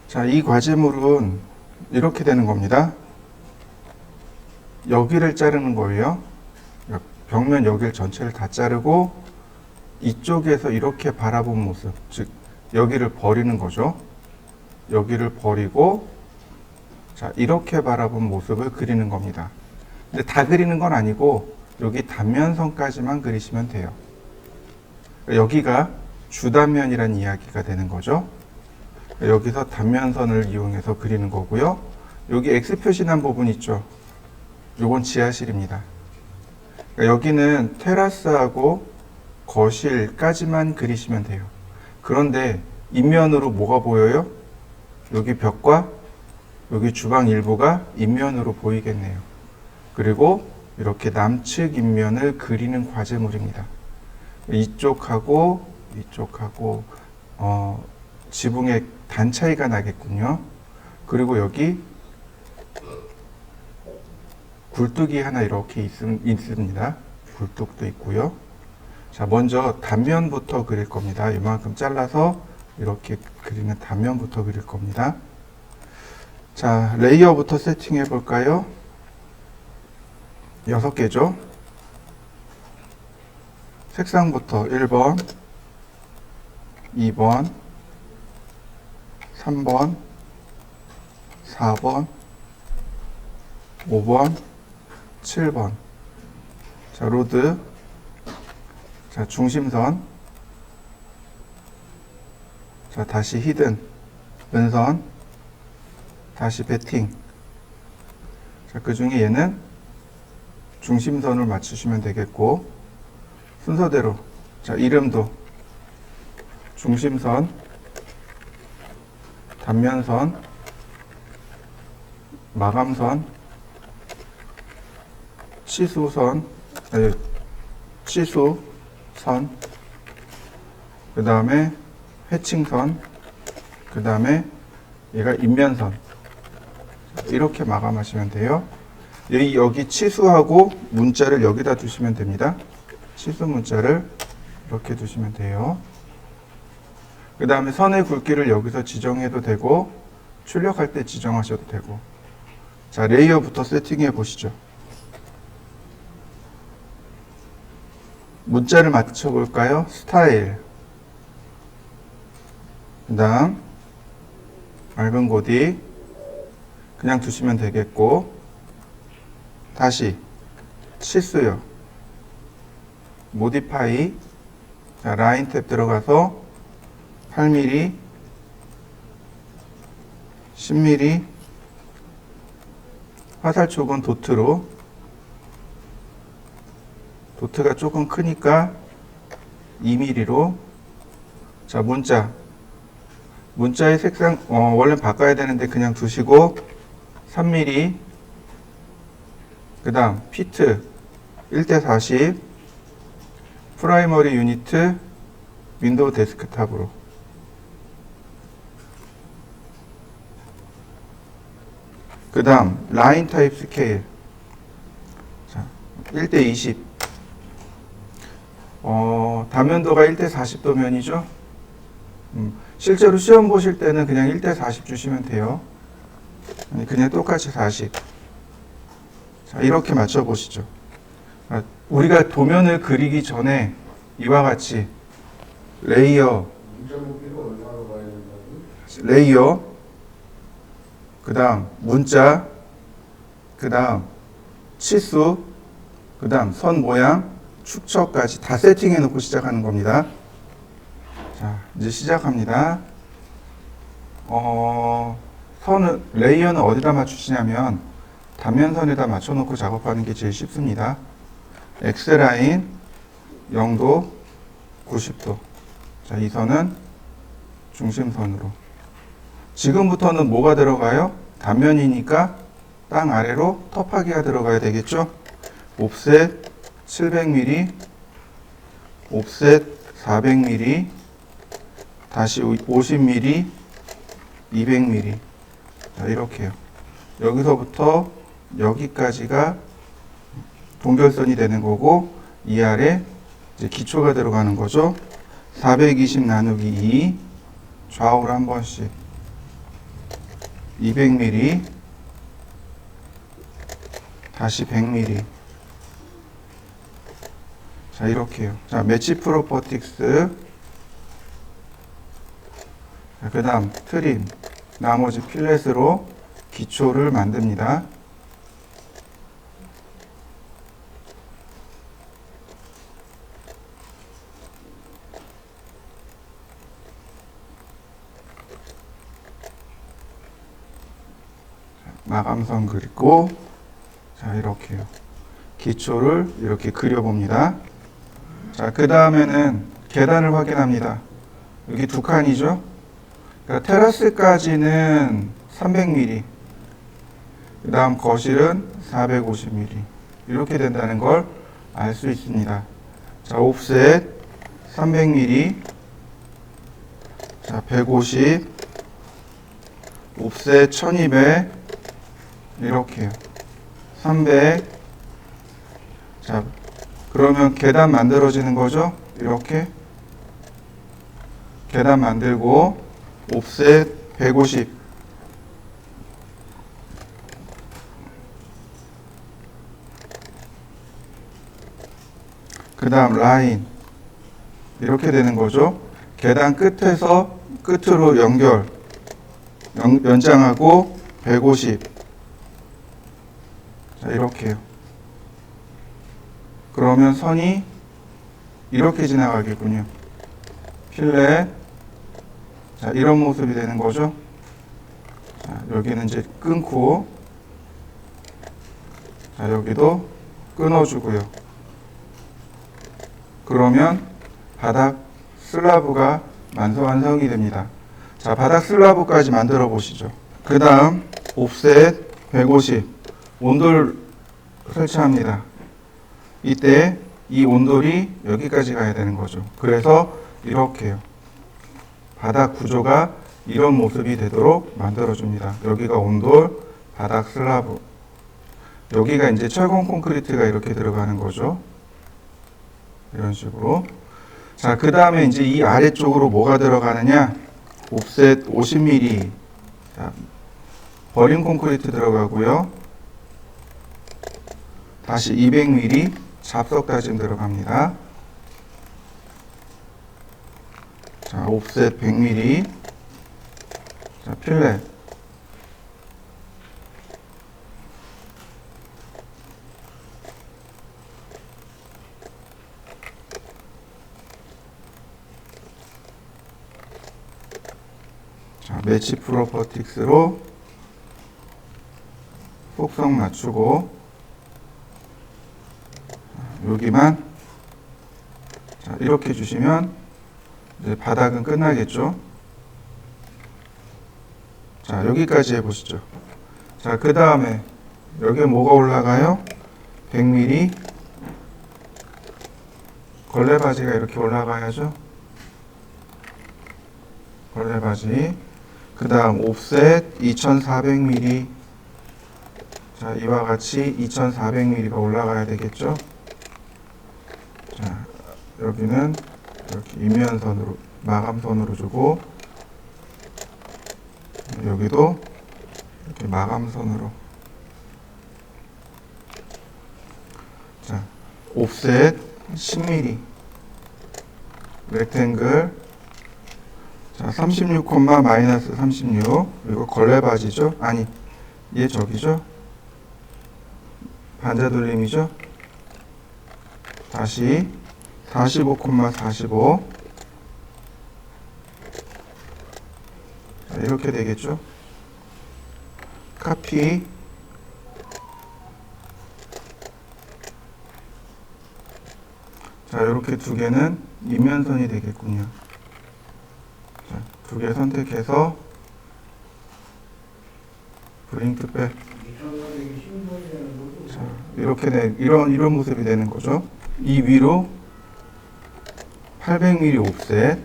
자, 이 과제물은 이렇게 되는 겁니다. 여기를 자르는 거예요. 벽면 여기를 전체를 다 자르고 이쪽에서 이렇게 바라본 모습, 즉 여기를 버리는 거죠. 여기를 버리고 자, 이렇게 바라본 모습을 그리는 겁니다. 근데 다 그리는 건 아니고 여기 단면선까지만 그리시면 돼요. 여기가 주단면이라는 이야기가 되는 거죠. 여기서 단면선을 이용해서 그리는 거고요. 여기 X 표시난 부분 있죠. 요건 지하실입니다. 여기는 테라스하고 거실까지만 그리시면 돼요. 그런데 인면으로 뭐가 보여요? 여기 벽과 여기 주방 일부가 인면으로 보이겠네요. 그리고 이렇게 남측 인면을 그리는 과제물입니다. 이쪽하고 이쪽하고 지붕의 단 차이가 나겠군요. 그리고 여기 굴뚝이 하나 이렇게 있습니다. 굴뚝도 있고요. 자, 먼저 단면부터 그릴 겁니다. 이만큼 잘라서 이렇게 그리는 단면부터 그릴 겁니다. 자, 레이어부터 세팅해 볼까요? 6개죠. 색상부터 1번, 2번, 3번, 4번, 5번, 7번. 자, 로드. 자, 중심선. 자, 다시 히든. 은선. 다시 배팅. 자, 그 중에 얘는 중심선을 맞추시면 되겠고, 순서대로. 자, 이름도 중심선, 단면선, 마감선, 치수선, 치수선, 그 다음에 해칭선, 그 다음에 얘가 인면선. 이렇게 마감하시면 돼요. 여기 치수하고 문자를 여기다 두시면 됩니다. 치수 문자를 이렇게 두시면 돼요. 그 다음에 선의 굵기를 여기서 지정해도 되고 출력할 때 지정하셔도 되고. 자, 레이어부터 세팅해 보시죠. 문자를 맞춰 볼까요? 스타일. 그 다음 맑은 고디 그냥 두시면 되겠고, 다시 치수요. 모디파이. 자, 라인 탭 들어가서 8mm, 10mm, 화살 쪽은 도트로. 도트가 조금 크니까 2mm로. 자, 문자의 색상 원래 바꿔야 되는데 그냥 두시고 3mm. 그 다음 피트 1:40, 프라이머리 유니트 윈도우 데스크탑으로. 그 다음 라인 타입 스케일. 자, 1:20. 단면도가 1:40도면이죠. 실제로 시험 보실 때는 그냥 1:40 주시면 돼요. 아니, 그냥 똑같이 40. 자, 이렇게 맞춰 보시죠. 우리가 도면을 그리기 전에 이와 같이 레이어, 그 다음 문자, 그 다음 치수, 그 다음 선 모양, 축처까지 다 세팅해 놓고 시작하는 겁니다. 자, 이제 시작합니다. 레이어는 어디다 맞추시냐면 단면선에다 맞춰놓고 작업하는 게 제일 쉽습니다. X라인 0도 90도. 자, 이 선은 중심선으로. 지금부터는 뭐가 들어가요? 단면이니까 땅 아래로 텁하기가 들어가야 되겠죠? 옵셋 700mm, 옵셋 400mm, 다시 50mm, 200mm. 자, 이렇게요. 여기서부터 여기까지가 동결선이 되는 거고, 이 아래 이제 기초가 들어가는 거죠. 420 나누기 2, 좌우로 한 번씩. 200mm, 다시 100mm. 자, 이렇게요. 자, 매치 프로퍼틱스. 그 다음 트림, 나머지 필렛으로 기초를 만듭니다. 마감선 그리고, 자, 이렇게요. 기초를 이렇게 그려봅니다. 자, 그 다음에는 계단을 확인합니다. 여기 두 칸이죠? 그러니까 테라스까지는 300mm, 그 다음 거실은 450mm. 이렇게 된다는 걸 알 수 있습니다. 자, 옵셋 300mm, 자, 150, 옵셋 1200, 이렇게요. 300. 자, 그러면 계단 만들어지는 거죠? 이렇게 계단 만들고 옵셋 150. 그 다음 라인 이렇게 되는 거죠. 계단 끝에서 끝으로 연장하고 150. 자, 이렇게요. 그러면 선이 이렇게 지나가겠군요. 필렛. 자, 이런 모습이 되는 거죠. 자, 여기는 이제 끊고, 자, 여기도 끊어주고요. 그러면 바닥 슬라브가 완성이 됩니다. 자, 바닥 슬라브까지 만들어 보시죠. 그 다음 옵셋 150 온돌 설치합니다. 이때 이 온돌이 여기까지 가야 되는 거죠. 그래서 이렇게요. 바닥 구조가 이런 모습이 되도록 만들어줍니다. 여기가 온돌, 바닥 슬라브. 여기가 이제 철공 콘크리트가 이렇게 들어가는 거죠. 이런 식으로. 자, 그 다음에 이제 이 아래쪽으로 뭐가 들어가느냐? 옵셋 50mm. 자, 버림 콘크리트 들어가고요. 다시 200mm 잡석 다짐 들어갑니다. 자, 옵셋 100mm. 자, 필렛. 자, 매치 프로퍼틱스로 속성 맞추고, 여기만, 자, 이렇게 주시면 이제 바닥은 끝나겠죠. 자, 여기까지 해보시죠. 자, 그 다음에 여기에 뭐가 올라가요? 100mm 걸레바지가 이렇게 올라가야죠. 걸레바지. 그 다음 옵셋 2400mm. 자, 이와 같이 2400mm가 올라가야 되겠죠. 자, 여기는 이렇게 이면선으로 마감선으로 주고, 여기도 이렇게 마감선으로. 자, 옵셋 10mm 렉탱글. 자, 36, 마이너스 36. 이거 걸레바지죠? 아니, 얘 저기죠? 반자돌림이죠? 다시 45, 45. 자, 이렇게 되겠죠? 카피. 자, 이렇게 두 개는 이면선이 되겠군요. 자, 두 개 선택해서 브링크백. 자, 이렇게 이런 모습이 되는 거죠. 이 위로 800mm 옵셋.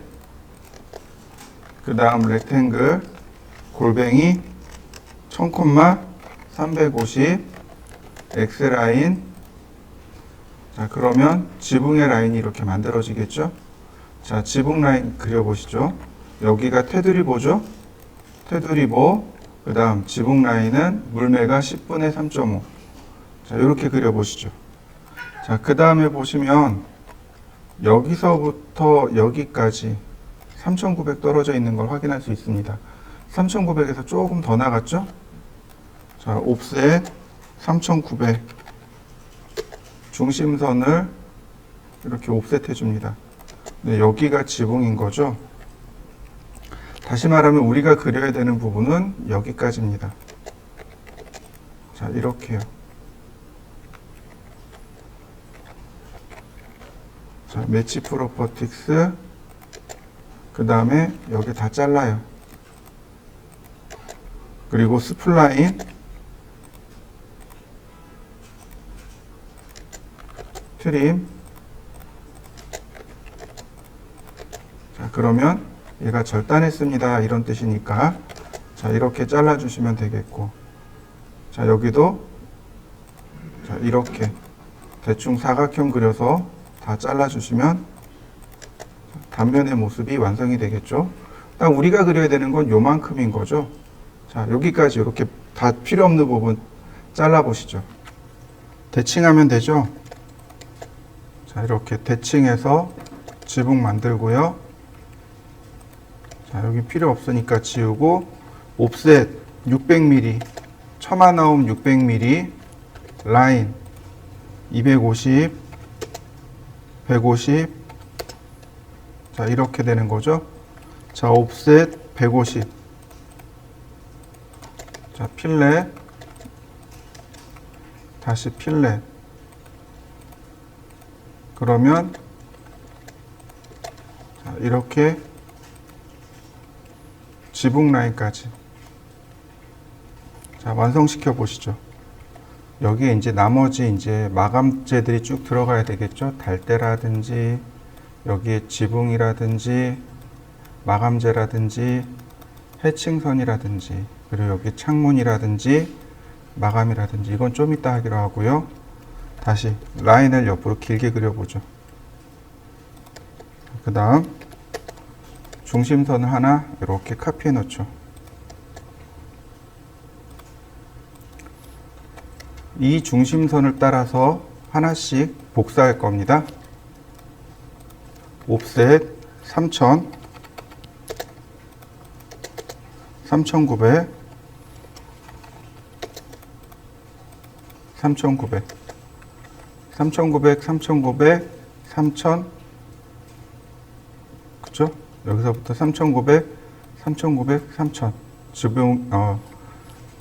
그 다음 렉탱글 골뱅이 1000, 350 X라인. 자, 그러면 지붕의 라인이 이렇게 만들어지겠죠. 자, 지붕 라인 그려보시죠. 여기가 테두리보죠. 테두리보. 그 다음 지붕 라인은 물매가 10분의 3.5. 자, 이렇게 그려보시죠. 자, 그 다음에 보시면 여기서부터 여기까지 3,900 떨어져 있는 걸 확인할 수 있습니다. 3,900에서 조금 더 나갔죠? 자, 옵셋 3,900 중심선을 이렇게 옵셋 해줍니다. 네, 여기가 지붕인 거죠. 다시 말하면 우리가 그려야 되는 부분은 여기까지입니다. 자, 이렇게요. 자, 매치 프로퍼틱스 그 다음에 여기 다 잘라요. 그리고 스플라인 트림. 자, 그러면 얘가 절단했습니다 이런 뜻이니까 자, 이렇게 잘라 주시면 되겠고, 자, 여기도 자, 이렇게 대충 사각형 그려서 다 잘라 주시면 단면의 모습이 완성이 되겠죠. 딱 우리가 그려야 되는 건 요만큼인 거죠. 자, 여기까지 이렇게 다 필요 없는 부분 잘라 보시죠. 대칭하면 되죠. 자, 이렇게 대칭해서 지붕 만들고요. 자, 여기 필요 없으니까 지우고, 옵셋 600mm, 처마 나옴 600mm, 라인 250, 150. 자, 이렇게 되는 거죠. 자, 옵셋 150. 자, 필렛, 다시 필렛. 그러면 자, 이렇게 지붕 라인까지 자, 완성시켜 보시죠. 여기에 이제 나머지 이제 마감재들이 쭉 들어가야 되겠죠. 달대라든지 여기에 지붕이라든지 마감재라든지 해칭선이라든지 그리고 여기 창문이라든지 마감이라든지 이건 좀 이따 하기로 하고요. 다시 라인을 옆으로 길게 그려보죠. 그 다음 중심선을 하나 이렇게 카피해 놓죠. 이 중심선을 따라서 하나씩 복사할 겁니다. 옵셋 3000, 3900, 3900, 3900, 3900, 3000, 그쵸? 여기서부터 3900, 3900, 3000. 지붕,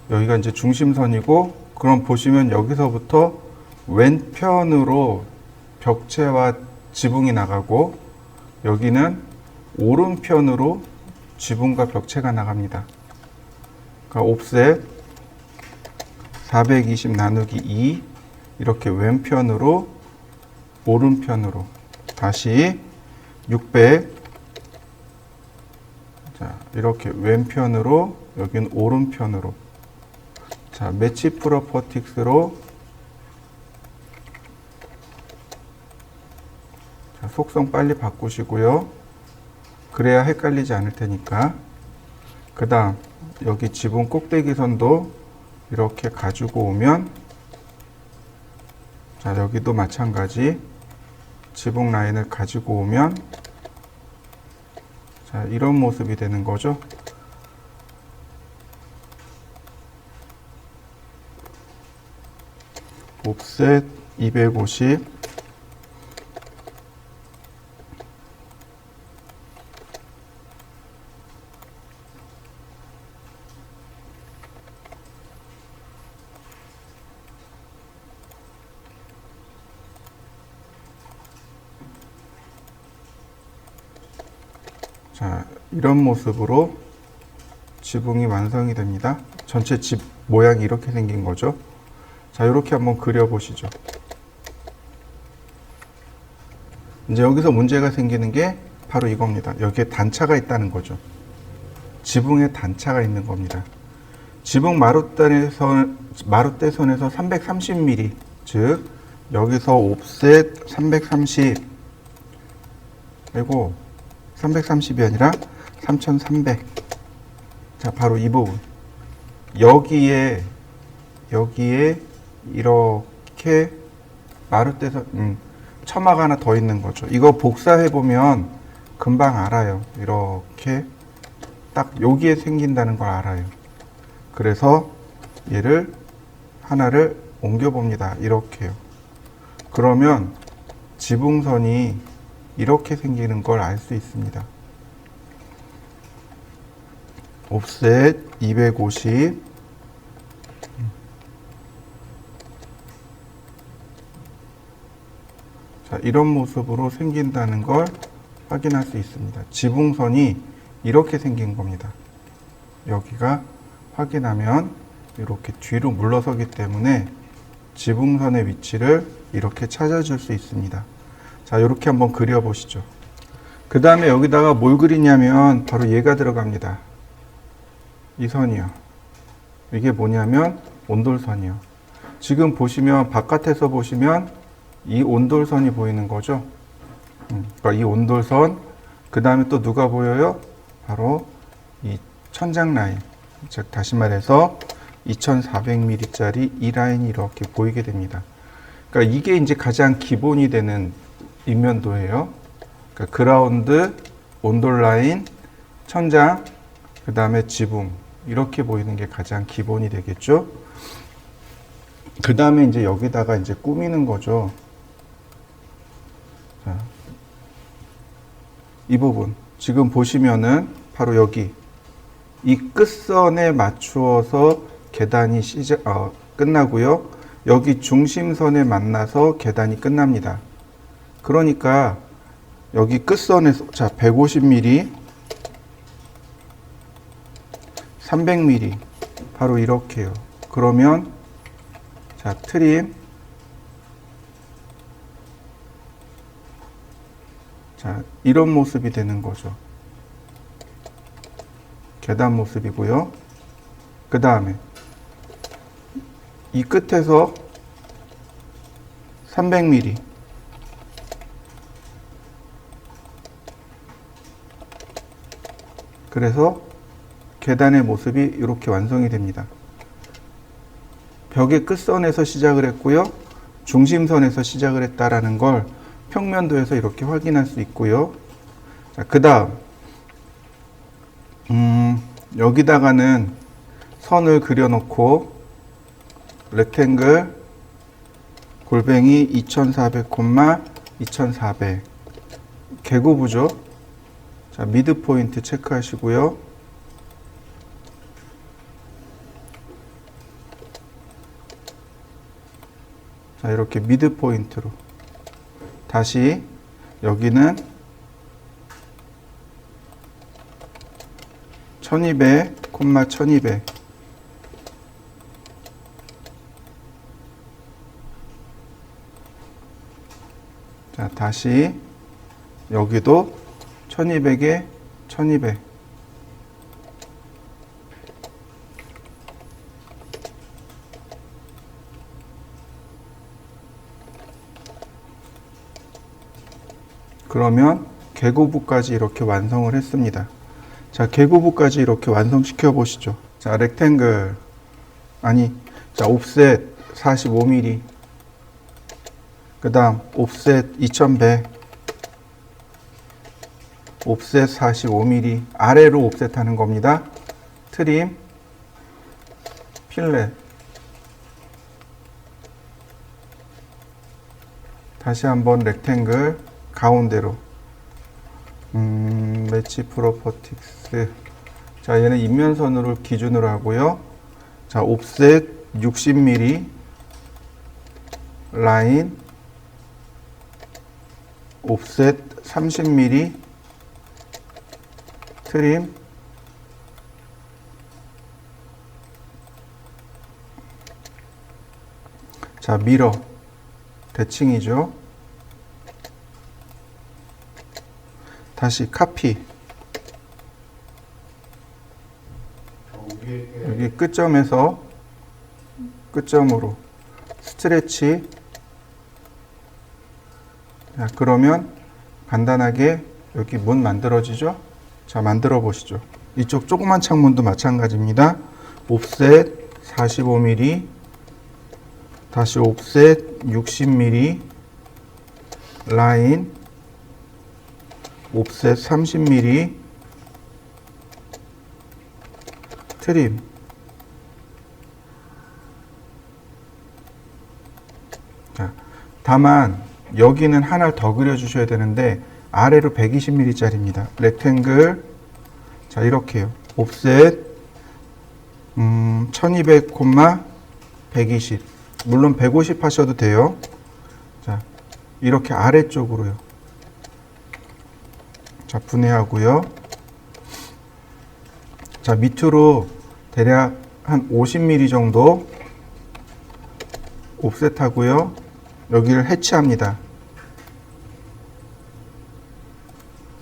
여기가 이제 중심선이고, 그럼 보시면 여기서부터 왼편으로 벽체와 지붕이 나가고, 여기는 오른편으로 지붕과 벽체가 나갑니다. 그러니까 옵셋 420 나누기 2 이렇게 왼편으로 오른편으로 다시 600 자, 이렇게 왼편으로 여기는 오른편으로 자, 매치 프로퍼틱스로 자, 속성 빨리 바꾸시고요. 그래야 헷갈리지 않을 테니까. 그 다음 여기 지붕 꼭대기선도 이렇게 가지고 오면 자, 여기도 마찬가지 지붕 라인을 가지고 오면 자, 이런 모습이 되는 거죠. 옵셋 250 자, 이런 모습으로 지붕이 완성이 됩니다. 전체 집 모양이 이렇게 생긴 거죠. 자, 이렇게 한번 그려보시죠. 이제 여기서 문제가 생기는 게 바로 이겁니다. 여기에 단차가 있다는 거죠. 지붕에 단차가 있는 겁니다. 지붕 마룻대선에서 330mm, 즉 여기서 옵셋 330 그리고 330이 아니라 3300. 자, 바로 이 부분. 여기에 이렇게 마루떼서 처마가 하나 더 있는 거죠. 이거 복사해 보면 금방 알아요. 이렇게 딱 여기에 생긴다는 걸 알아요. 그래서 얘를 하나를 옮겨 봅니다. 이렇게요. 그러면 지붕선이 이렇게 생기는 걸 알 수 있습니다. 옵셋 250. 자, 이런 모습으로 생긴다는 걸 확인할 수 있습니다. 지붕선이 이렇게 생긴 겁니다. 여기가 확인하면 이렇게 뒤로 물러서기 때문에 지붕선의 위치를 이렇게 찾아줄 수 있습니다. 자, 이렇게 한번 그려보시죠. 그 다음에 여기다가 뭘 그리냐면 바로 얘가 들어갑니다. 이 선이요. 이게 뭐냐면 온돌선이요. 지금 보시면 바깥에서 보시면 이 온돌선이 보이는 거죠. 그러니까 이 온돌선, 그 다음에 또 누가 보여요? 바로 이 천장 라인. 즉 다시 말해서 2400mm짜리 이 라인이 이렇게 보이게 됩니다. 그러니까 이게 이제 가장 기본이 되는 인면도예요. 그러니까 그라운드, 온돌 라인, 천장, 그 다음에 지붕 이렇게 보이는 게 가장 기본이 되겠죠. 그 다음에 이제 여기다가 이제 꾸미는 거죠. 자, 이 부분 지금 보시면은 바로 여기 이 끝선에 맞추어서 계단이 끝나고요. 여기 중심선에 만나서 계단이 끝납니다. 그러니까 여기 끝선에서 자 150mm, 300mm 바로 이렇게요. 그러면 자 트림, 자 이런 모습이 되는 거죠. 계단 모습이고요. 그 다음에 이 끝에서 300mm, 그래서 계단의 모습이 이렇게 완성이 됩니다. 벽의 끝선에서 시작을 했고요. 중심선에서 시작을 했다라는 걸 평면도에서 이렇게 확인할 수 있고요. 자, 그 다음 여기다가는 선을 그려놓고 렉탱글 골뱅이 2400, 2400 개구부죠. 자, 미드 포인트 체크하시고요. 자, 이렇게 미드 포인트로 다시 여기는 1200, 1200 자, 다시 여기도 1200에 1200 그러면 개구부까지 이렇게 완성을 했습니다. 자, 개구부까지 이렇게 완성시켜 보시죠. 자, 렉탱글 자, 옵셋 45mm, 그 다음 옵셋 2100, 옵셋 45mm 아래로 옵셋 하는 겁니다. 트림, 필렛, 다시 한번 렉탱글 가운데로 매치 프로퍼틱스. 자, 얘는 인면선으로 기준으로 하고요. 자, 옵셋 60mm 라인, 옵셋 30mm 트림, 자, 미러 대칭이죠. 다시 카피, 여기 끝점에서 끝점으로 스트레치. 자, 그러면 간단하게 여기 문 만들어지죠. 자, 만들어 보시죠. 이쪽 조그만 창문도 마찬가지입니다. 옵셋 45mm, 다시 옵셋 60mm, 라인 옵셋 30mm, 트림. 자, 다만 여기는 하나 더 그려주셔야 되는데 아래로 120mm 짜리입니다. 렉탱글. 자, 이렇게요. 옵셋 1200, 120. 물론 150 하셔도 돼요. 자, 이렇게 아래쪽으로요. 자, 분해하고요. 자, 밑으로 대략 한 50mm 정도 옵셋하고요. 여기를 해치합니다.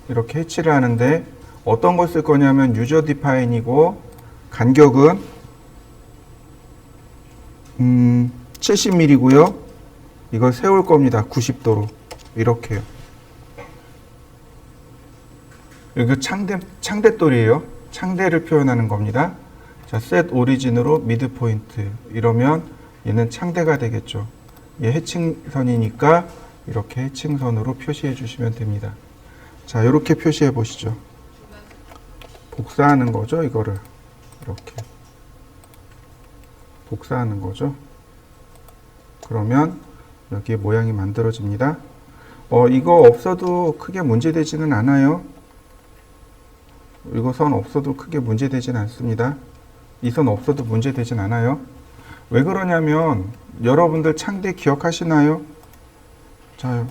이렇게 해치를 하는데 어떤 걸 쓸 거냐면 유저 디파인이고 간격은 70mm고요. 이걸 세울 겁니다. 90도로. 이렇게요. 여기 창대돌이에요. 창대를 표현하는 겁니다. 자, 셋 오리진으로 미드 포인트. 이러면 얘는 창대가 되겠죠. 얘 해칭선이니까 이렇게 해칭선으로 표시해 주시면 됩니다. 자, 이렇게 표시해 보시죠. 복사하는 거죠, 이거를. 이렇게. 복사하는 거죠. 그러면 여기에 모양이 만들어집니다. 이거 없어도 크게 문제되지는 않아요. 이거 선 없어도 크게 문제되진 않습니다. 이 선 없어도 문제되진 않아요. 왜 그러냐면 여러분들 창대 기억하시나요? 자,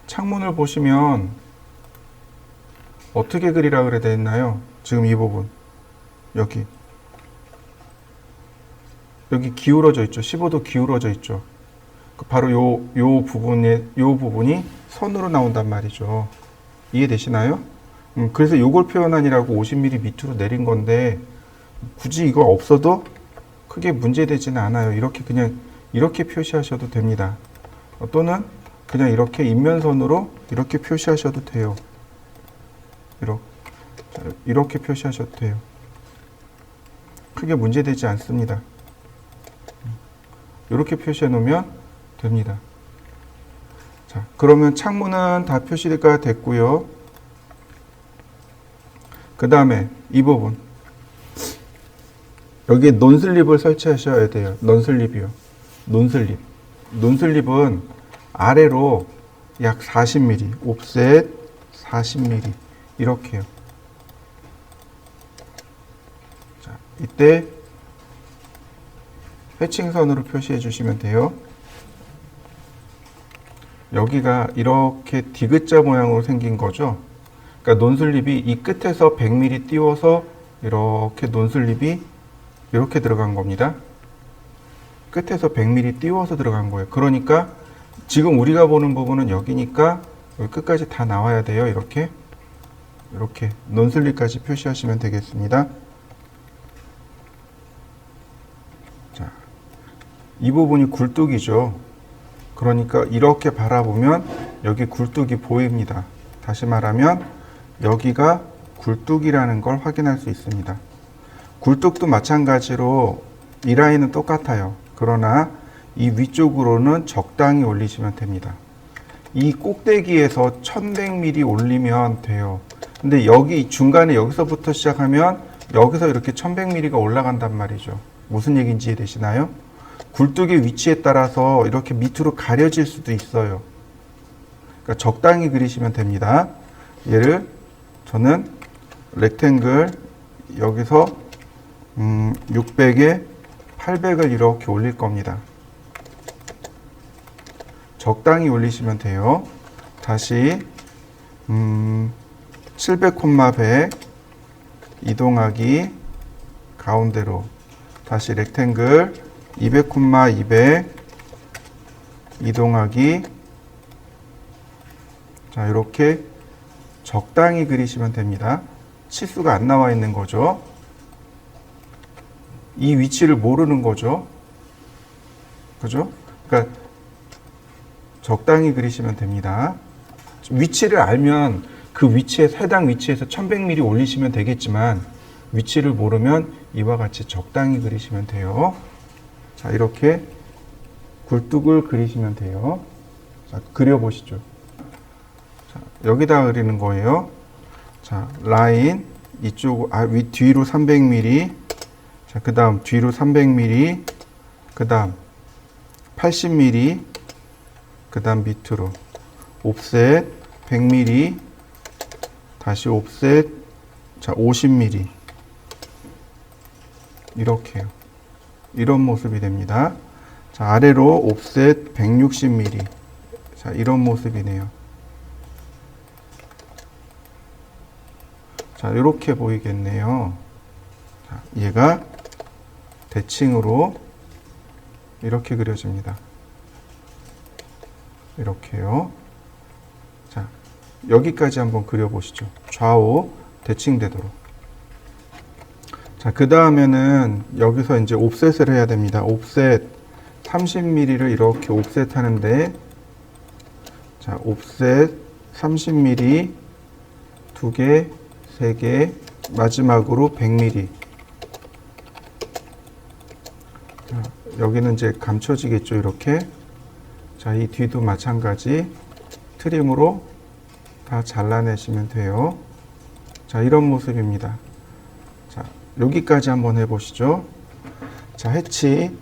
창문을 보시면 어떻게 그리라 그래 돼 있나요? 지금 이 부분 여기 기울어져 있죠. 15도 기울어져 있죠. 바로 요 부분이 선으로 나온단 말이죠. 이해되시나요? 그래서 요걸 표현하니라고 50mm 밑으로 내린 건데 굳이 이거 없어도 크게 문제되지는 않아요. 이렇게 그냥 이렇게 표시하셔도 됩니다. 또는 그냥 이렇게 인면선으로 이렇게 표시하셔도 돼요. 이렇게 표시하셔도 돼요. 크게 문제되지 않습니다. 이렇게 표시해 놓으면 됩니다. 자, 그러면 창문은 다 표시가 됐고요. 그 다음에 이 부분 여기에 논슬립을 설치하셔야 돼요. 논슬립이요. 논슬립은 아래로 약 40mm, 옵셋 40mm 이렇게요. 자, 이때 회칭선으로 표시해 주시면 돼요. 여기가 이렇게 디귿자 모양으로 생긴 거죠. 그러니까 논슬립이 이 끝에서 100mm 띄워서 이렇게 논슬립이 이렇게 들어간 겁니다. 끝에서 100mm 띄워서 들어간 거예요. 그러니까 지금 우리가 보는 부분은 여기니까 여기 끝까지 다 나와야 돼요. 이렇게 논슬립까지 표시하시면 되겠습니다. 자, 이 부분이 굴뚝이죠. 그러니까 이렇게 바라보면 여기 굴뚝이 보입니다. 다시 말하면 여기가 굴뚝이라는 걸 확인할 수 있습니다. 굴뚝도 마찬가지로 이 라인은 똑같아요. 그러나 이 위쪽으로는 적당히 올리시면 됩니다. 이 꼭대기에서 1100mm 올리면 돼요. 근데 여기 중간에 여기서부터 시작하면 여기서 이렇게 1100mm가 올라간단 말이죠. 무슨 얘기인지 이해되시나요? 굴뚝의 위치에 따라서 이렇게 밑으로 가려질 수도 있어요. 그러니까 적당히 그리시면 됩니다. 얘를 저는 렉탱글 여기서 600에 800을 이렇게 올릴 겁니다. 적당히 올리시면 돼요. 다시 700, 100 이동하기 가운데로 다시 렉탱글 200, 200 이동하기. 자, 이렇게 적당히 그리시면 됩니다. 치수가 안 나와 있는 거죠. 이 위치를 모르는 거죠. 그죠? 그러니까 적당히 그리시면 됩니다. 위치를 알면 그 위치에서 해당 위치에서 1100mm 올리시면 되겠지만 위치를 모르면 이와 같이 적당히 그리시면 돼요. 자, 이렇게 굴뚝을 그리시면 돼요. 자, 그려보시죠. 자, 여기다 그리는 거예요. 자, 라인 이쪽 뒤로 300mm. 자, 그 다음 뒤로 300mm. 그 다음 80mm. 그 다음 밑으로 옵셋 100mm. 다시 옵셋. 자, 50mm. 이렇게요. 이런 모습이 됩니다. 자, 아래로 옵셋 160mm. 자, 이런 모습이네요. 자, 이렇게 보이겠네요. 자, 얘가 대칭으로 이렇게 그려집니다. 이렇게요. 자, 여기까지 한번 그려보시죠. 좌우 대칭되도록. 자, 그 다음에는 여기서 이제 옵셋을 해야 됩니다. 옵셋 30mm를 이렇게 옵셋 하는데, 자, 옵셋 30mm 2개, 3개, 마지막으로 100mm. 자, 여기는 이제 감춰지겠죠, 이렇게. 자, 이 뒤도 마찬가지 트림으로 다 잘라내시면 돼요. 자, 이런 모습입니다. 자, 여기까지 한번 해보시죠. 자, 해치.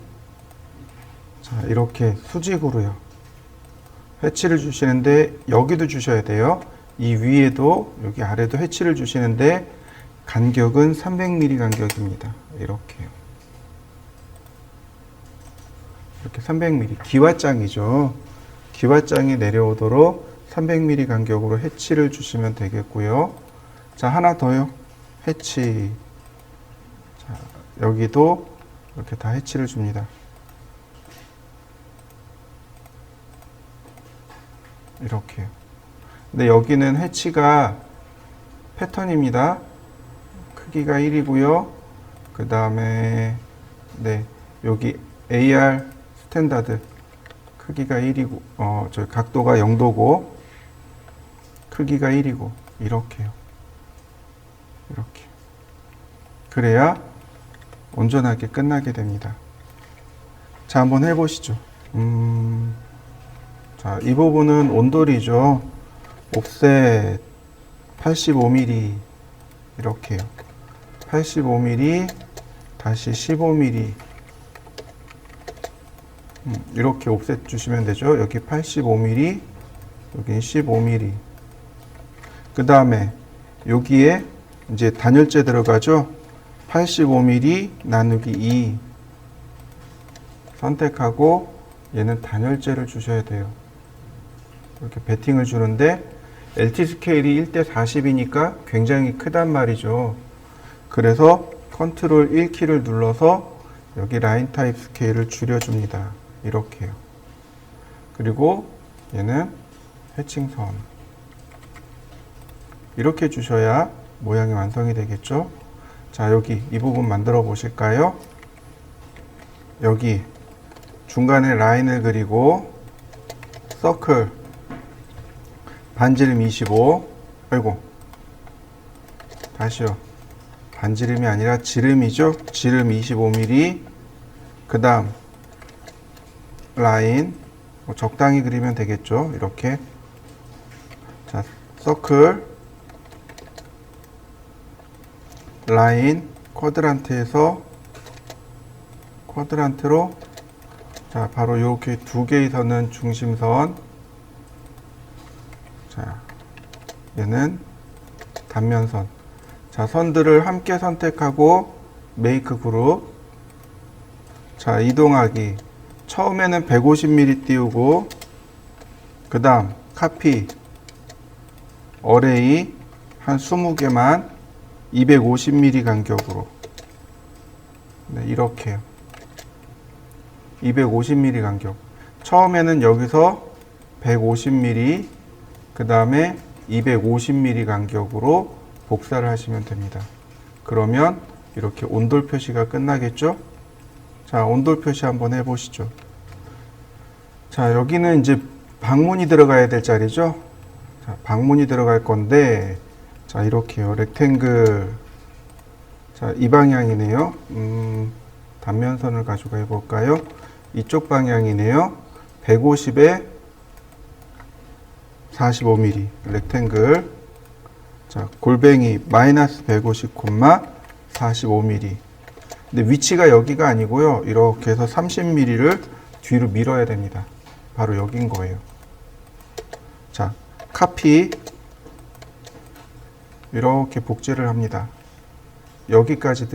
자, 이렇게 수직으로요. 해치를 주시는데 여기도 주셔야 돼요. 이 위에도 여기 아래도 해치를 주시는데 간격은 300mm 간격입니다. 이렇게요. 이렇게 300mm 기와장이죠. 기와장이 내려오도록 300mm 간격으로 해치를 주시면 되겠고요. 자, 하나 더요. 해치. 자, 여기도 이렇게 다 해치를 줍니다. 이렇게요. 근데 여기는 해치가 패턴입니다. 크기가 1이고요. 그 다음에 네, 여기 AR 스탠다드 크기가 1이고 저 각도가 0도고 크기가 1이고 이렇게요. 이렇게. 그래야 온전하게 끝나게 됩니다. 자, 한번 해보시죠. 자, 이 부분은 온돌이죠. 옵셋 85mm 이렇게요. 85mm 다시 15mm 이렇게 옵셋 주시면 되죠. 여기 85mm 여기 15mm. 그 다음에 여기에 이제 단열재 들어가죠. 85mm 나누기 2 선택하고 얘는 단열재를 주셔야 돼요. 이렇게 배팅을 주는데 LT 스케일이 1대 40이니까 굉장히 크단 말이죠. 그래서 컨트롤 1키를 눌러서 여기 라인 타입 스케일을 줄여줍니다. 이렇게요. 그리고 얘는 해칭선. 이렇게 주셔야 모양이 완성이 되겠죠. 자, 여기 이 부분 만들어 보실까요? 여기 중간에 라인을 그리고 서클 반지름 25. 아이고, 다시요. 반지름이 아니라 지름이죠. 지름 25mm. 그 다음 라인 적당히 그리면 되겠죠. 이렇게. 자, 서클 라인 쿼드란트에서 쿼드란트로 자, 바로 이렇게 두 개의 선은 중심선. 자, 얘는 단면선. 자, 선들을 함께 선택하고 메이크 그룹. 자, 이동하기. 처음에는 150mm 띄우고 그 다음 카피 어레이 한 20개만 250mm 간격으로 네, 이렇게요. 250mm 간격. 처음에는 여기서 150mm 그 다음에 250mm 간격으로 복사를 하시면 됩니다. 그러면 이렇게 온돌 표시가 끝나겠죠? 자, 온돌 표시 한번 해보시죠. 자, 여기는 이제 방문이 들어가야 될 자리죠. 자, 방문이 들어갈 건데, 자, 이렇게요. 렉탱글. 자, 이 방향이네요. 단면선을 가지고 해볼까요? 이쪽 방향이네요. 150에 45mm. 렉탱글. 자, 골뱅이 마이너스 150, 45mm. 근데 위치가 여기가 아니고요. 이렇게 해서 30mm를 뒤로 밀어야 됩니다. 바로 여긴 거예요. 자, 카피. 이렇게 복제를 합니다. 여기까지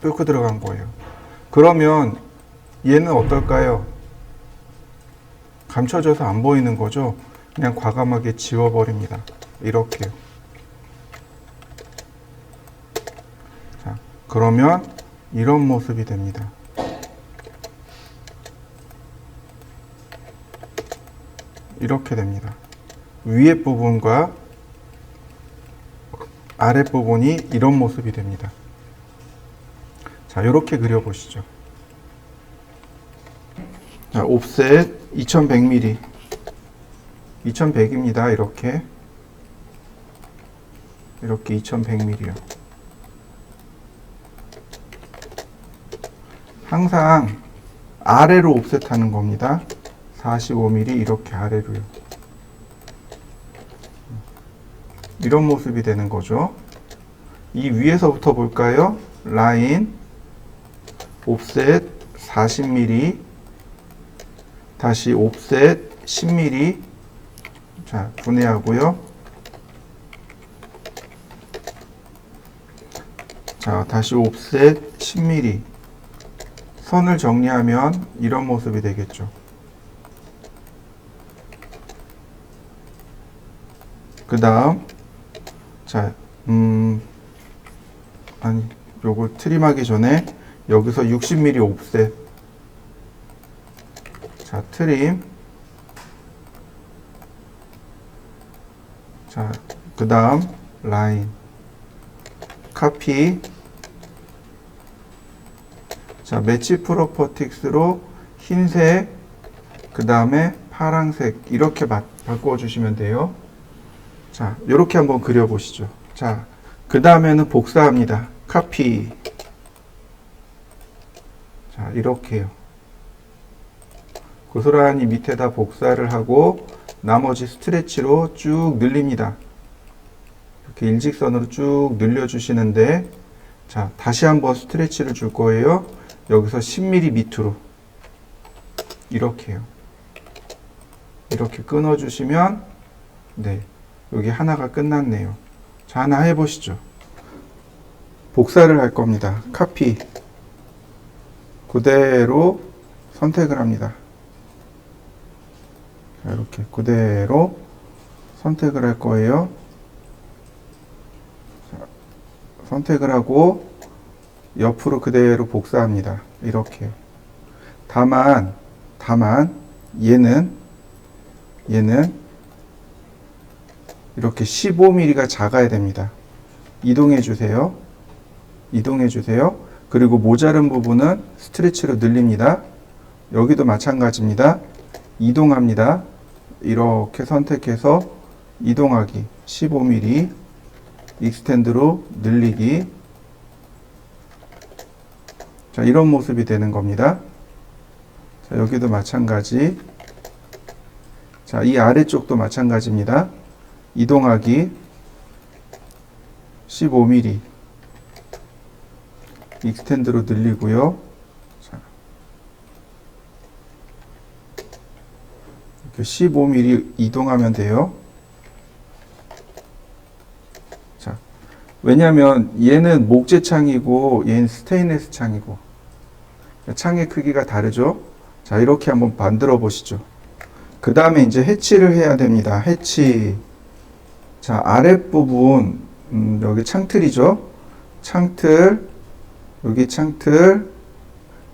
뚫고 들어간 거예요. 그러면 얘는 어떨까요? 감춰져서 안 보이는 거죠. 그냥 과감하게 지워버립니다. 이렇게요. 자, 그러면 이런 모습이 됩니다. 이렇게 됩니다. 위에 부분과 아랫 부분이 이런 모습이 됩니다. 자, 이렇게 그려보시죠. 자, 옵셋 2100mm. 2100입니다. 이렇게 2100mm요. 항상 아래로 옵셋하는 겁니다. 45mm 이렇게 아래로요. 이런 모습이 되는 거죠. 이 위에서부터 볼까요? 라인 옵셋 40mm 다시 옵셋 10mm. 자, 분해하고요. 자, 다시 옵셋 10mm. 선을 정리하면 이런 모습이 되겠죠. 그 다음, 자, 아니, 요걸 트림하기 전에 여기서 60mm 옵셋. 자, 트림. 자, 그 다음, 라인. 카피. 자, 매치 프로퍼틱스로 흰색, 그 다음에 파랑색, 이렇게 바꿔주시면 돼요. 자, 이렇게 한번 그려보시죠. 자, 그 다음에는 복사합니다. 카피. 자, 이렇게요. 고스란히 밑에다 복사를 하고 나머지 스트레치로 쭉 늘립니다. 이렇게 일직선으로 쭉 늘려주시는데, 자, 다시 한번 스트레치를 줄 거예요. 여기서 10mm 밑으로. 이렇게요. 이렇게 끊어주시면, 네. 여기 하나가 끝났네요. 자, 하나 해보시죠. 복사를 할 겁니다. 카피. 그대로 선택을 합니다. 자, 이렇게 그대로 선택을 할 거예요. 자, 선택을 하고 옆으로 그대로 복사합니다. 이렇게요. 다만 얘는 이렇게 15mm가 작아야 됩니다. 이동해 주세요. 이동해 주세요. 그리고 모자른 부분은 스트레치로 늘립니다. 여기도 마찬가지입니다. 이동합니다. 이렇게 선택해서 이동하기. 15mm 익스텐드로 늘리기. 자, 이런 모습이 되는 겁니다. 자, 여기도 마찬가지. 자, 이 아래쪽도 마찬가지입니다. 이동하기 15mm 익스텐드로 늘리고요. 자, 이렇게 15mm 이동하면 돼요. 자, 왜냐하면 얘는 목재 창이고 얘는 스테인리스 창이고 창의 크기가 다르죠. 자, 이렇게 한번 만들어 보시죠. 그 다음에 이제 해치를 해야 됩니다. 해치. 자, 아랫부분, 여기 창틀이죠. 창틀, 여기 창틀,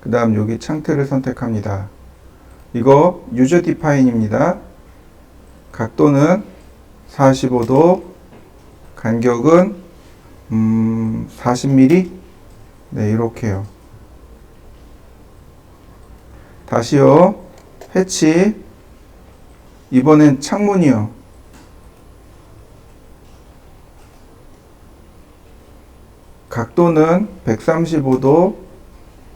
그 다음 여기 창틀을 선택합니다. 이거 유저 디파인입니다. 각도는 45도, 간격은 40mm. 네, 이렇게요. 다시요. 해치. 이번엔 창문이요. 각도는 135도,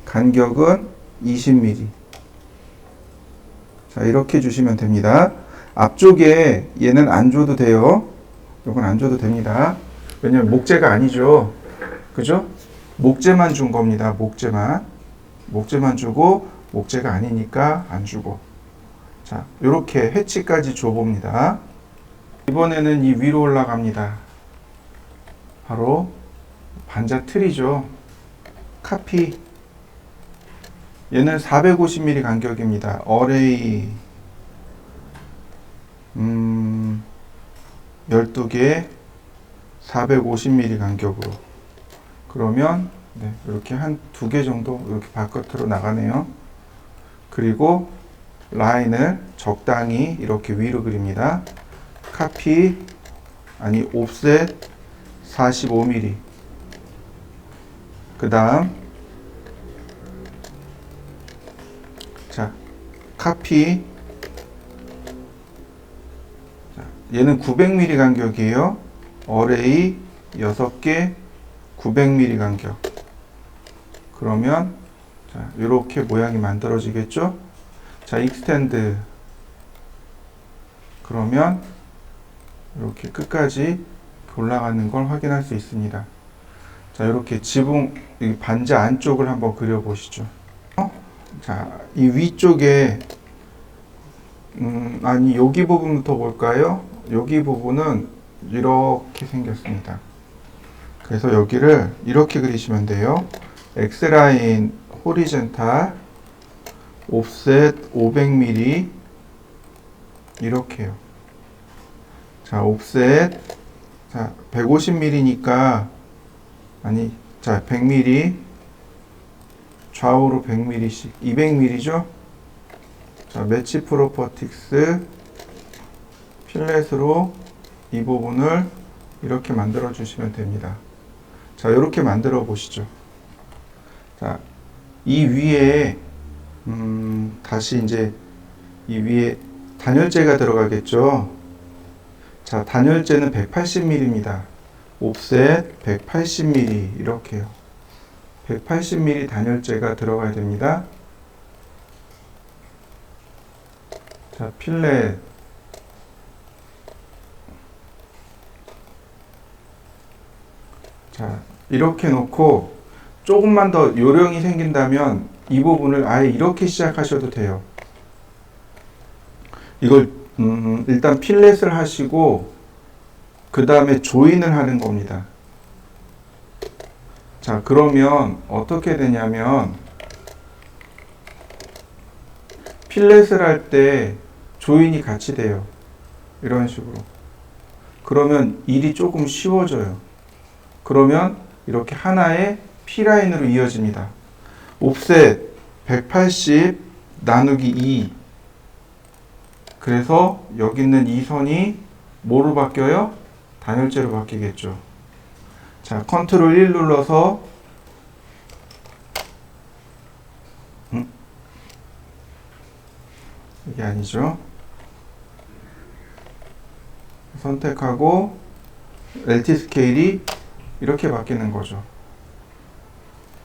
간격은 20mm. 자, 이렇게 주시면 됩니다. 앞쪽에 얘는 안 줘도 돼요. 이건 안 줘도 됩니다. 왜냐면 목재가 아니죠. 그죠? 목재만 준 겁니다. 목재만. 목재만 주고 목재가 아니니까 안 주고. 자, 이렇게 해치까지 줘봅니다. 이번에는 이 위로 올라갑니다. 바로 반자 틀이죠. 카피. 얘는 450mm 간격입니다. 어레이 12개 450mm 간격으로. 그러면 네, 이렇게 한 2개 정도 이렇게 바깥으로 나가네요. 그리고 라인을 적당히 이렇게 위로 그립니다. 카피 아니 옵셋 45mm. 그 다음 자 카피. 자, 얘는 900mm 간격이에요. 어레이 6개 900mm 간격. 그러면 자 이렇게 모양이 만들어지겠죠. 자 익스텐드. 그러면 이렇게 끝까지 올라가는 걸 확인할 수 있습니다. 자 이렇게 지붕 반자 안쪽을 한번 그려 보시죠. 자 이 위쪽에 아니 여기 부분부터 볼까요? 여기 부분은 이렇게 생겼습니다. 그래서 여기를 이렇게 그리시면 돼요. X라인 호리젠탈 옵셋 500mm 이렇게요. 자 옵셋 자 150mm니까 아니 자 100mm 좌우로 100mm씩 200mm죠. 자 매치 프로퍼틱스 필렛으로 이 부분을 이렇게 만들어 주시면 됩니다. 자 이렇게 만들어 보시죠. 자 이 위에 다시 이제 이 위에 단열재가 들어가겠죠. 자 단열재는 180mm입니다. 옵셋 180mm 이렇게요. 180mm 단열재가 들어가야 됩니다. 자 필렛 자 이렇게 놓고 조금만 더 요령이 생긴다면 이 부분을 아예 이렇게 시작하셔도 돼요. 이걸 일단 필렛을 하시고 그 다음에 조인을 하는 겁니다. 자 그러면 어떻게 되냐면 필렛을 할 때 조인이 같이 돼요. 이런 식으로. 그러면 일이 조금 쉬워져요. 그러면 이렇게 하나의 P라인으로 이어집니다. 옵셋 180 나누기 2. 그래서 여기 있는 이 선이 뭐로 바뀌어요? 단열재로 바뀌겠죠. 자, 컨트롤 1 눌러서 이게 아니죠. 선택하고 LT 스케일이 이렇게 바뀌는 거죠.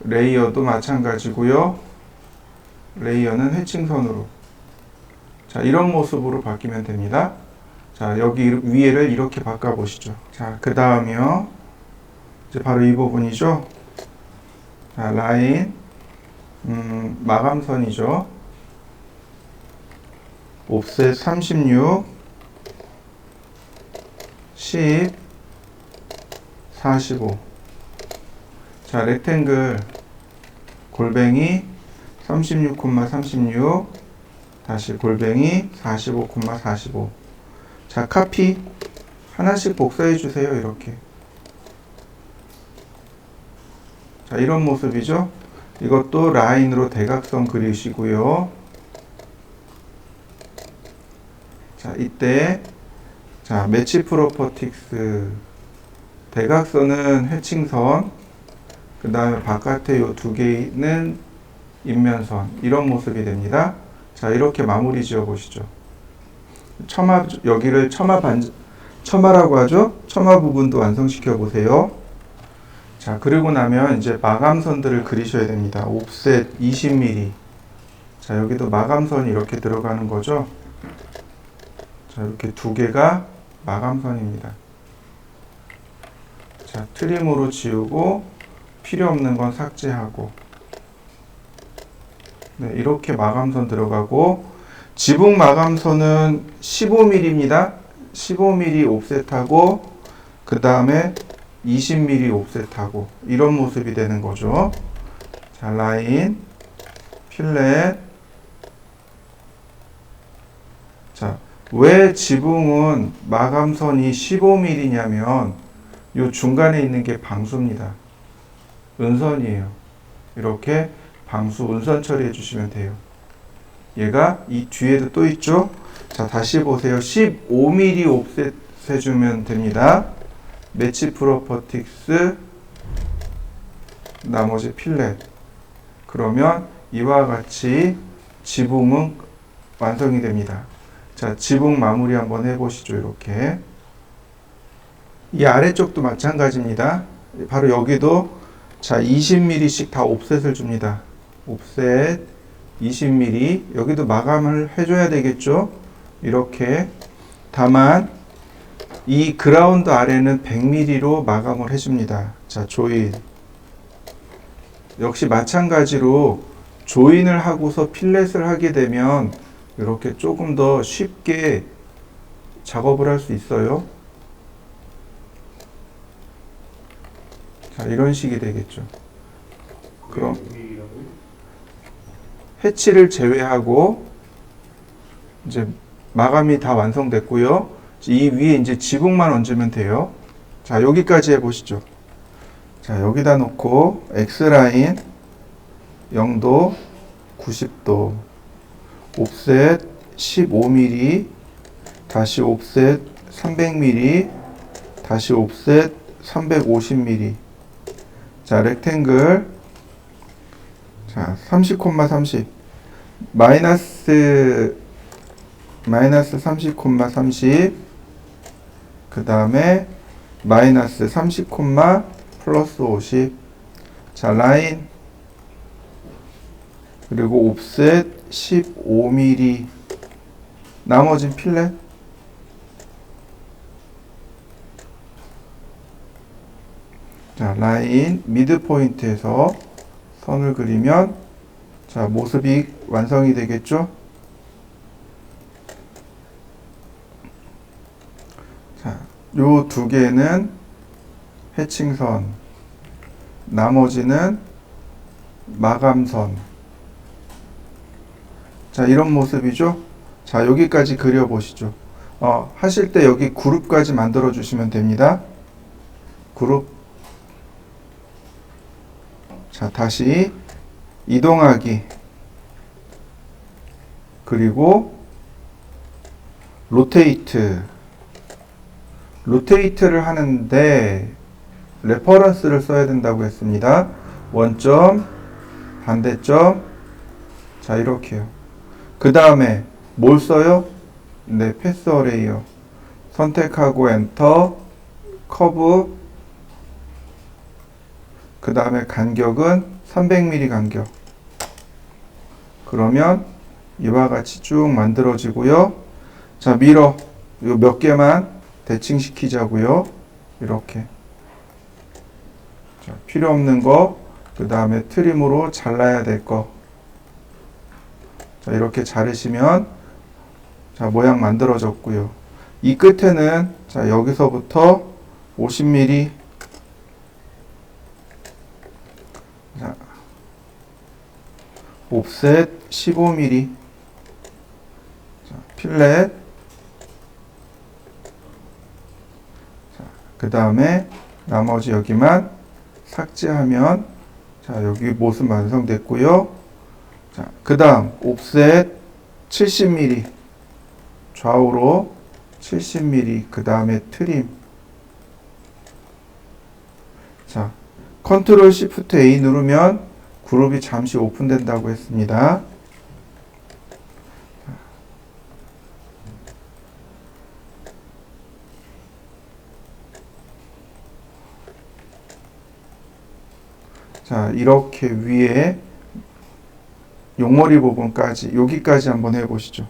레이어도 마찬가지고요. 레이어는 해칭선으로. 자, 이런 모습으로 바뀌면 됩니다. 자, 여기 위에를 이렇게 바꿔 보시죠. 자, 그 다음이요. 이제 바로 이 부분이죠. 자, 라인, 마감선이죠. 옵셋 36, 10, 45. 자, 렉탱글 골뱅이 36,36 다시 골뱅이 45,45. 자, 카피 하나씩 복사해 주세요. 이렇게. 자, 이런 모습이죠. 이것도 라인으로 대각선 그리시고요. 자, 이때 자, 매치 프로퍼틱스 대각선은 해칭선, 그 다음에 바깥에 요 두 개는 인면선, 이런 모습이 됩니다. 자, 이렇게 마무리 지어 보시죠. 여기를 처마라고 하죠. 처마 부분도 완성시켜 보세요. 자, 그리고 나면 이제 마감선들을 그리셔야 됩니다. 옵셋 20mm. 자, 여기도 마감선이 이렇게 들어가는 거죠. 자, 이렇게 두 개가 마감선입니다. 자, 트림으로 지우고 필요 없는 건 삭제하고. 네, 이렇게 마감선 들어가고, 지붕 마감선은 15mm입니다. 15mm 옵셋하고, 그 다음에 20mm 옵셋하고, 이런 모습이 되는 거죠. 자, 라인, 필렛. 자, 왜 지붕은 마감선이 15mm냐면, 요 중간에 있는 게 방수입니다. 은선이에요. 이렇게 방수 은선 처리해 주시면 돼요. 얘가 이 뒤에도 또 있죠. 자, 다시 보세요. 15mm 옵셋 해주면 됩니다. 매치 프로퍼틱스, 나머지 필렛. 그러면 이와 같이 지붕은 완성이 됩니다. 자, 지붕 마무리 한번 해보시죠. 이렇게. 이 아래쪽도 마찬가지입니다. 바로 여기도 자, 20mm씩 다 옵셋을 줍니다. 옵셋 20mm. 여기도 마감을 해줘야 되겠죠. 이렇게. 다만 이 그라운드 아래는 100mm로 마감을 해줍니다. 자, 조인. 역시 마찬가지로 조인을 하고서 필렛을 하게 되면 이렇게 조금 더 쉽게 작업을 할 수 있어요. 자, 이런 식이 되겠죠. 그럼 해치를 제외하고 이제 마감이 다 완성됐고요. 이 위에 이제 지붕만 얹으면 돼요. 자, 여기까지 해보시죠. 자, 여기다 놓고 X라인 0도 90도 옵셋 15mm 다시 옵셋 300mm 다시 옵셋 350mm. 자, 렉탱글. 자, 30,30 마이너스 30,30 그 다음에 마이너스 30, 플러스 50. 자, 라인 그리고 옵셋 15mm. 나머진 필렛. 자, 라인 미드 포인트에서 선을 그리면 자, 모습이 완성이 되겠죠. 자, 요 두 개는 해칭선, 나머지는 마감선. 자, 이런 모습이죠. 자, 여기까지 그려보시죠. 하실 때 여기 그룹까지 만들어 주시면 됩니다. 그룹. 자, 다시 이동하기. 그리고 로테이트. 로테이트를 하는데 레퍼런스를 써야 된다고 했습니다. 원점, 반대점. 자, 이렇게요. 그 다음에 뭘 써요? 네, 패스 어레이요. 선택하고 엔터, 커브. 그 다음에 간격은 300mm 간격. 그러면 이와 같이 쭉 만들어지고요. 자, 미러. 요 몇 개만 대칭시키자고요. 이렇게. 자, 필요 없는 거, 그 다음에 트림으로 잘라야 될 거. 자, 이렇게 자르시면 자, 모양 만들어졌고요. 이 끝에는 자, 여기서부터 50mm. 자, 옵셋 15mm. 자, 필렛. 자, 그 다음에 나머지 여기만 삭제하면 자, 여기 모습 완성됐고요. 자, 그 다음 옵셋 70mm. 좌우로 70mm. 그 다음에 트림. 자, 컨트롤 시프트 A 누르면 그룹이 잠시 오픈된다고 했습니다. 자, 이렇게 위에 용머리 부분까지 여기까지 한번 해보시죠.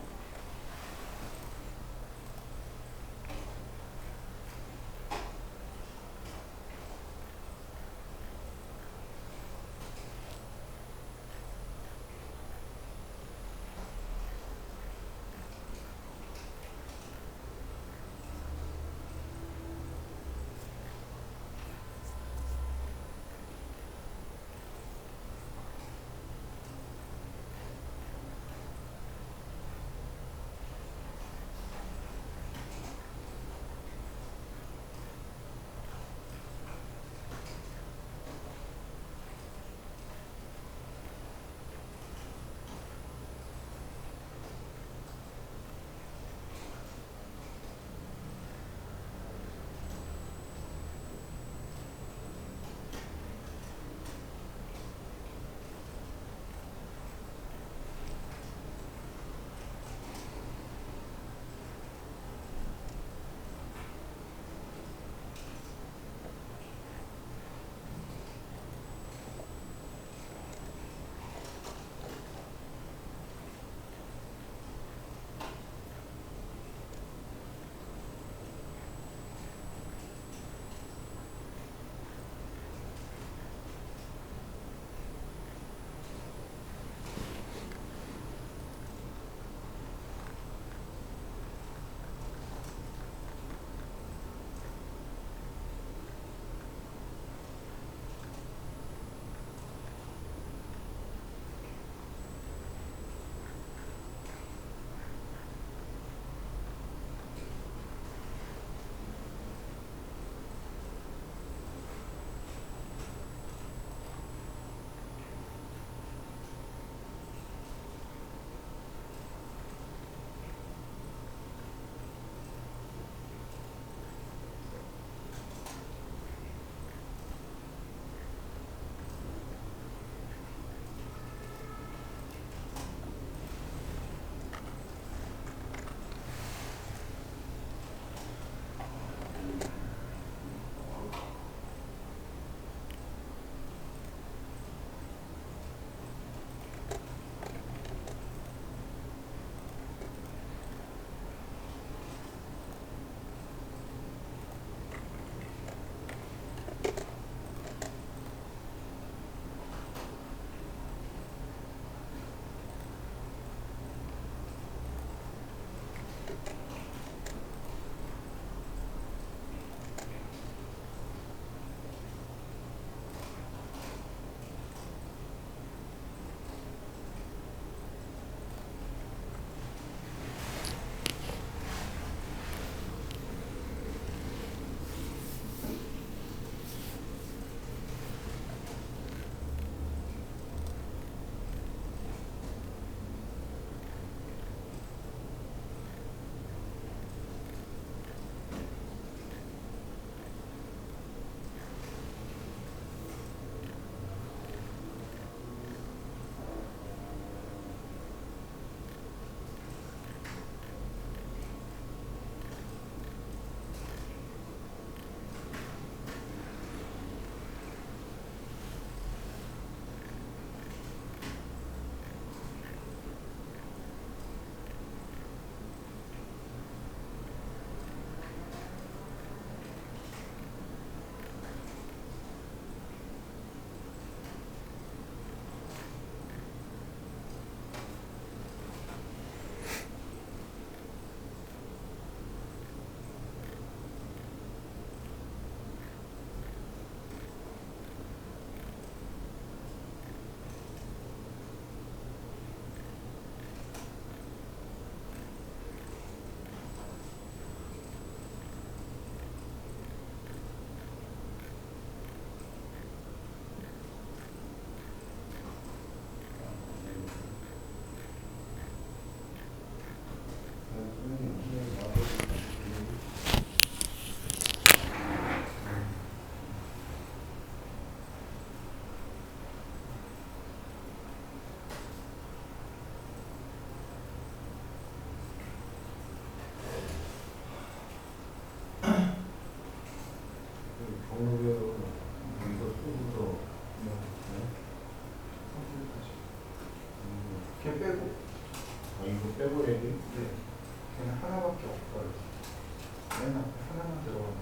맨 앞에 하나만 들어가면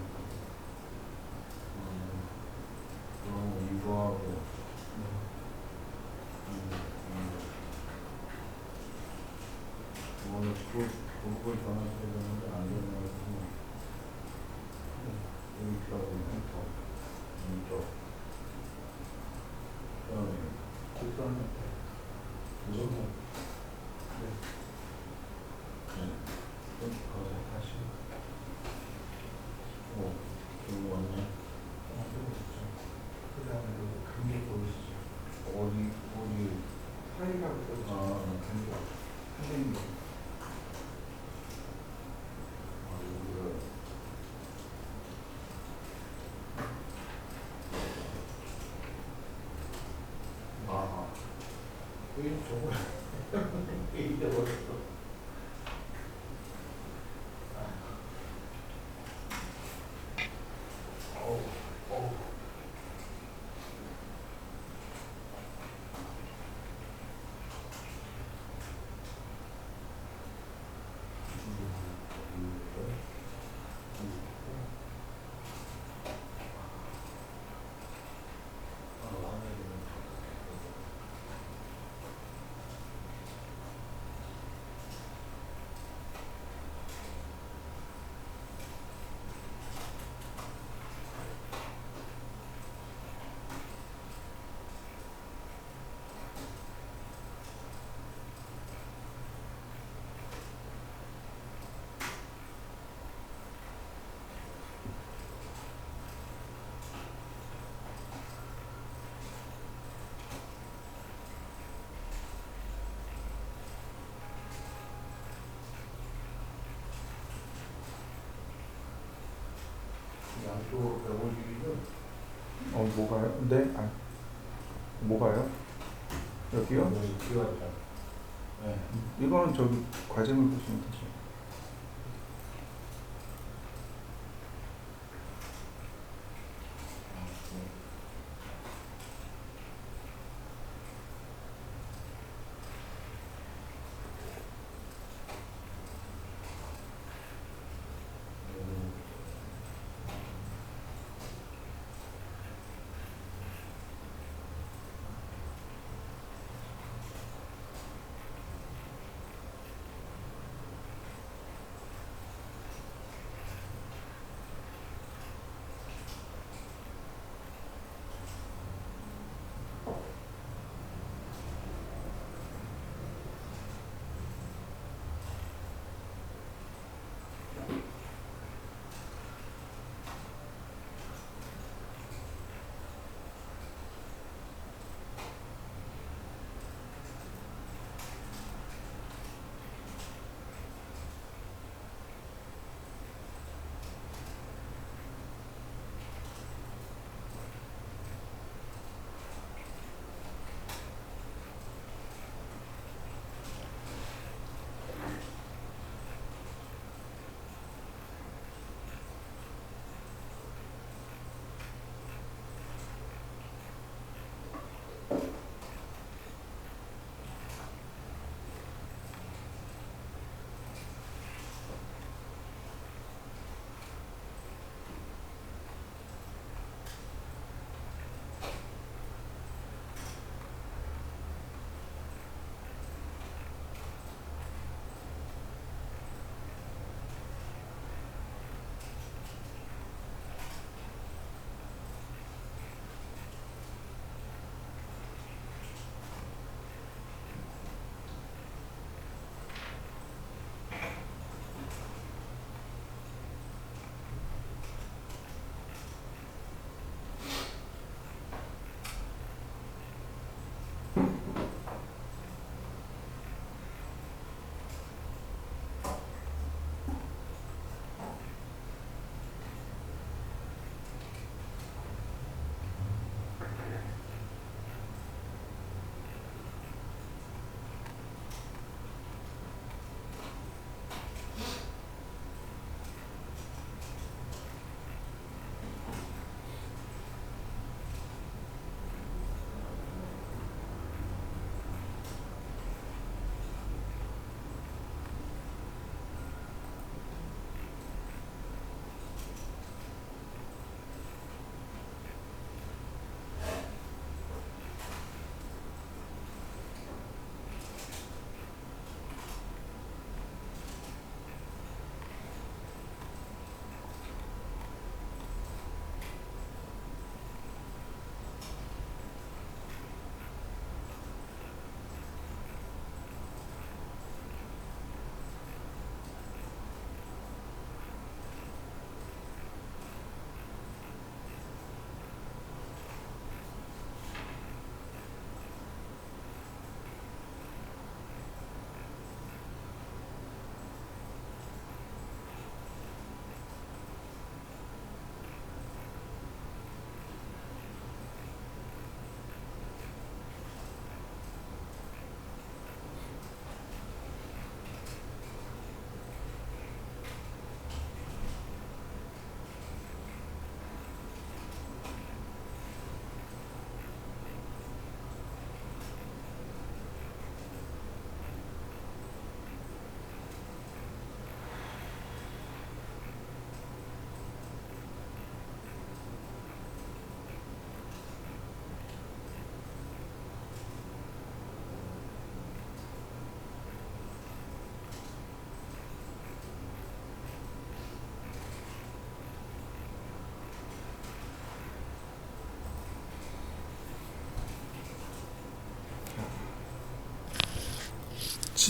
그럼 이거하고 오늘 그걸 전화해야 되는데 안 되는 여기 들어가면 이쪽 그다음에 뒷선 이거 네. 가서 다시 여기 왔네. 그 다음에 감기 보이시죠? 어디 파이라고 써있죠? 감기 선생님 여기를 왜 저거 잊어버렸어. 양쪽으로 150이죠? 뭐가요? 네? 뭐가요? 여기요? 여기 기왔죠. 네. 이거는 저기 과제물 보시면 되죠.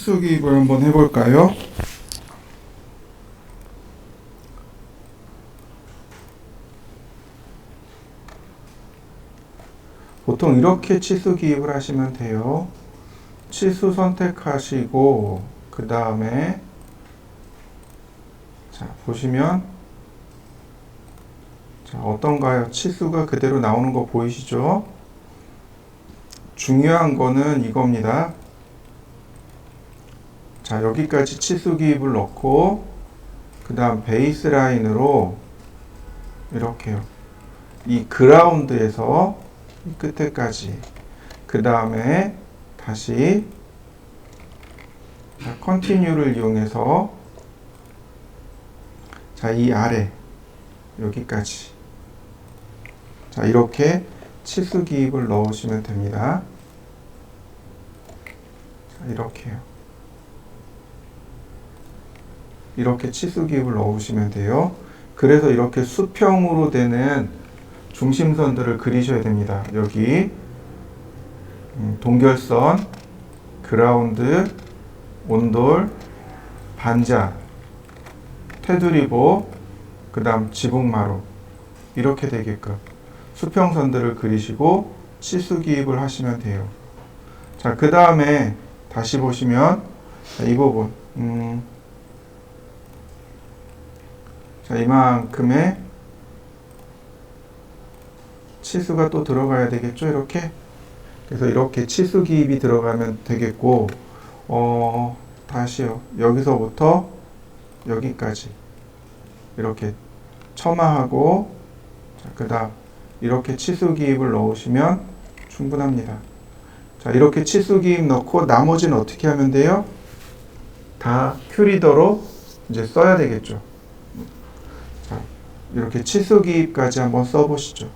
치수 기입을 한번 해볼까요? 보통 이렇게 치수 기입을 하시면 돼요. 치수 선택하시고 그 다음에 자 보시면 자 어떤가요? 치수가 그대로 나오는 거 보이시죠? 중요한 거는 이겁니다. 자 여기까지 치수 기입을 넣고 그 다음 베이스 라인으로 이렇게요. 이 그라운드에서 이 끝에까지 그 다음에 다시 자, 컨티뉴를 이용해서 자, 이 아래 여기까지 자, 이렇게 치수 기입을 넣으시면 됩니다. 자, 이렇게요. 이렇게 치수 기입을 넣으시면 돼요. 그래서 이렇게 수평으로 되는 중심선들을 그리셔야 됩니다. 여기 동결선, 그라운드, 온돌, 반자, 테두리보, 그 다음 지붕마루 이렇게 되게끔 수평선들을 그리시고 치수 기입을 하시면 돼요. 자, 그 다음에 다시 보시면 이 부분 자, 이만큼의 치수가 또 들어가야 되겠죠, 이렇게. 그래서 이렇게 치수 기입이 들어가면 되겠고, 다시요. 여기서부터 여기까지 이렇게 처마하고, 자, 그다음 이렇게 치수 기입을 넣으시면 충분합니다. 자, 이렇게 치수 기입 넣고 나머지는 어떻게 하면 돼요? 다 큐리더로 이제 써야 되겠죠. 자, 이렇게 치수 기입까지 한번 써보시죠.